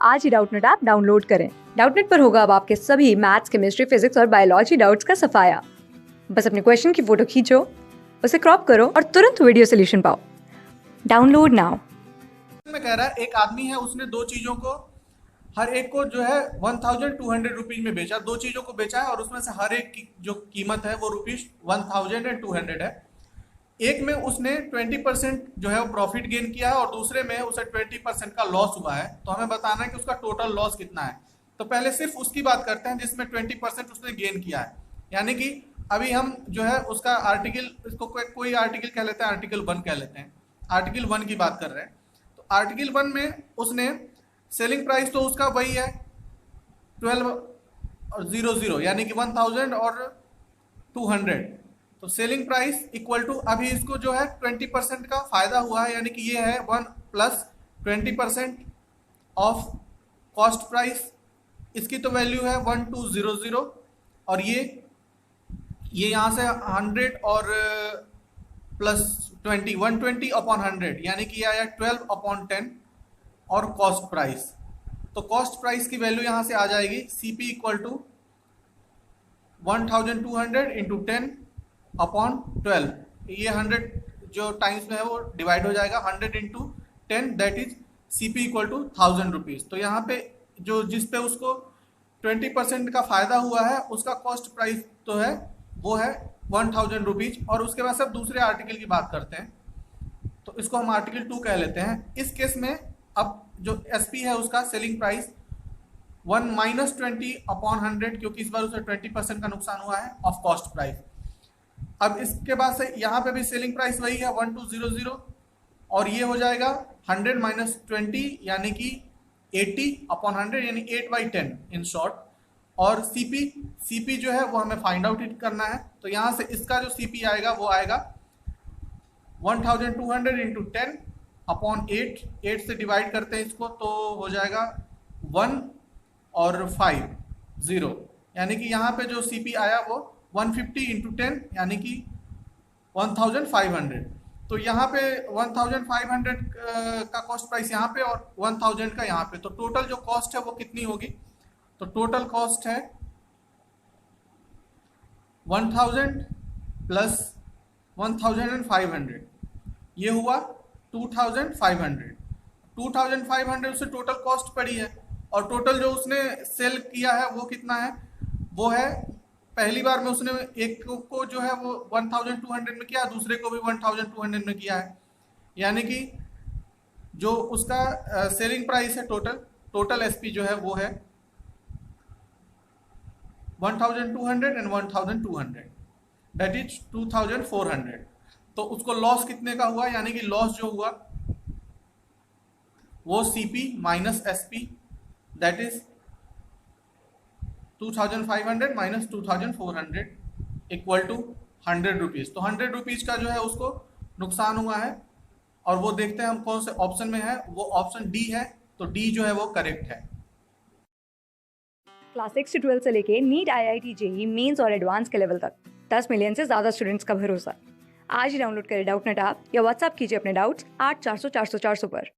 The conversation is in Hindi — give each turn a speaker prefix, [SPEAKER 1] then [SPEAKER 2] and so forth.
[SPEAKER 1] आज ही डाउटनेट ऐप डाउनलोड करें। डाउटनेट पर होगा अब आपके सभी मैथ्स, केमिस्ट्री, फिजिक्स और बायोलॉजी डाउट्स का सफाया। बस अपने क्वेश्चन की फोटो खींचो, उसे क्रॉप करो और तुरंत वीडियो सोल्यूशन पाओ। Download now.
[SPEAKER 2] में कह रहा है एक आदमी है, उसने दो चीजों को हर एक को जो है 1200 रुपीज में बेचा। दो चीजों को बेचा है और उसमें से हर एक की जो कीमत है वो ₹1200 है। एक में उसने 20% जो है वो प्रॉफिट गेन किया है और दूसरे में उसे 20% का लॉस हुआ है। तो हमें बताना है कि उसका टोटल लॉस कितना है। तो पहले सिर्फ उसकी बात करते हैं जिसमें 20% उसने गेन किया है। यानी कि अभी हम जो है उसका आर्टिकल, इसको कोई आर्टिकल कह लेते हैं, आर्टिकल 1 कह लेते हैं। आर्टिकल 1 की बात कर रहे हैं। तो आर्टिकल 1 में उसने सेलिंग प्राइस तो उसका वही है 1200 यानी कि 1000 और 200। तो सेलिंग प्राइस इक्वल टू, अभी इसको जो है 20% का फायदा हुआ है, यानी कि ये है 1 प्लस 20% ऑफ कॉस्ट प्राइस। इसकी तो वैल्यू है 1200 और ये यहाँ से 100 और प्लस 20 120 अपॉन 100 यानी कि आया 12 अपॉन 10 और कॉस्ट प्राइस। तो कॉस्ट प्राइस की वैल्यू यहाँ से आ जाएगी CP equal to 1200 into 10 upon 12। ये 100 जो टाइम्स में है वो डिवाइड हो जाएगा, 100 into 10 that is CP equal to 1000 rupees. तो यहाँ पे जो जिस पे उसको 20% का फायदा हुआ है उसका कॉस्ट प्राइस तो है वो है 1000 रुपीज़। और उसके बाद सब दूसरे आर्टिकल की बात करते हैं, तो इसको हम आर्टिकल 2 कह लेते हैं। इस केस में अब जो SP है उसका सेलिंग प्राइस 1 माइनस 20 अपॉन 100, क्योंकि इस बार उसे 20% का नुकसान हुआ है ऑफ कॉस्ट प्राइस। अब इसके बाद से यहाँ पे भी सेलिंग प्राइस वही है 1200 और ये हो जाएगा 100 माइनस 20 यानी कि 80 अपॉन 100 यानी 8/10 इन शॉर्ट। और CP जो है वो हमें फाइंड आउट करना है। तो यहाँ से इसका जो CP आएगा वो आएगा 1200 इंटू 10 अपॉन 8 से डिवाइड करते हैं इसको तो हो जाएगा 1 और 5 0, यानी कि यहाँ पे जो CP आया वो 150 इंटू 10 यानी कि 1500। तो यहाँ पे 1500 का कॉस्ट प्राइस यहाँ पे और 1000 का यहाँ पे, तो टोटल जो कॉस्ट है वो कितनी होगी? तो टोटल कॉस्ट है 1000 प्लस 1500, ये हुआ 2500। 2500 उससे टोटल कॉस्ट पड़ी है और टोटल जो उसने सेल किया है वो कितना है? वो है पहली बार में उसने एक को जो है वो 1200 में किया, दूसरे को भी 1200 में किया है। यानी कि जो उसका सेलिंग प्राइस है टोटल SP जो है वो है 1200 एंड 1200 दैट इज 2400। तो उसको लॉस कितने का हुआ? यानी कि लॉस जो हुआ वो CP minus SP that is 2500 minus 2400 equal to 100 rupees. तो 100 रुपीज़ का जो है उसको नुकसान हुआ है और वो देखते हैं हम कौन से ऑप्शन में है। वो ऑप्शन D है, तो D जो है वो करेक्ट है।
[SPEAKER 1] क्लास 6 से 12 से लेके नीट, IIT, JEE मेंस और एडवांस के लेवल तक 10 मिलियन से ज्यादा स्टूडेंट्स का भरोसा। आज ही डाउनलोड करें डाउटनेट ऐप या व्हाट्सएप कीजिए अपने डाउट्स 8400 400 400 पर।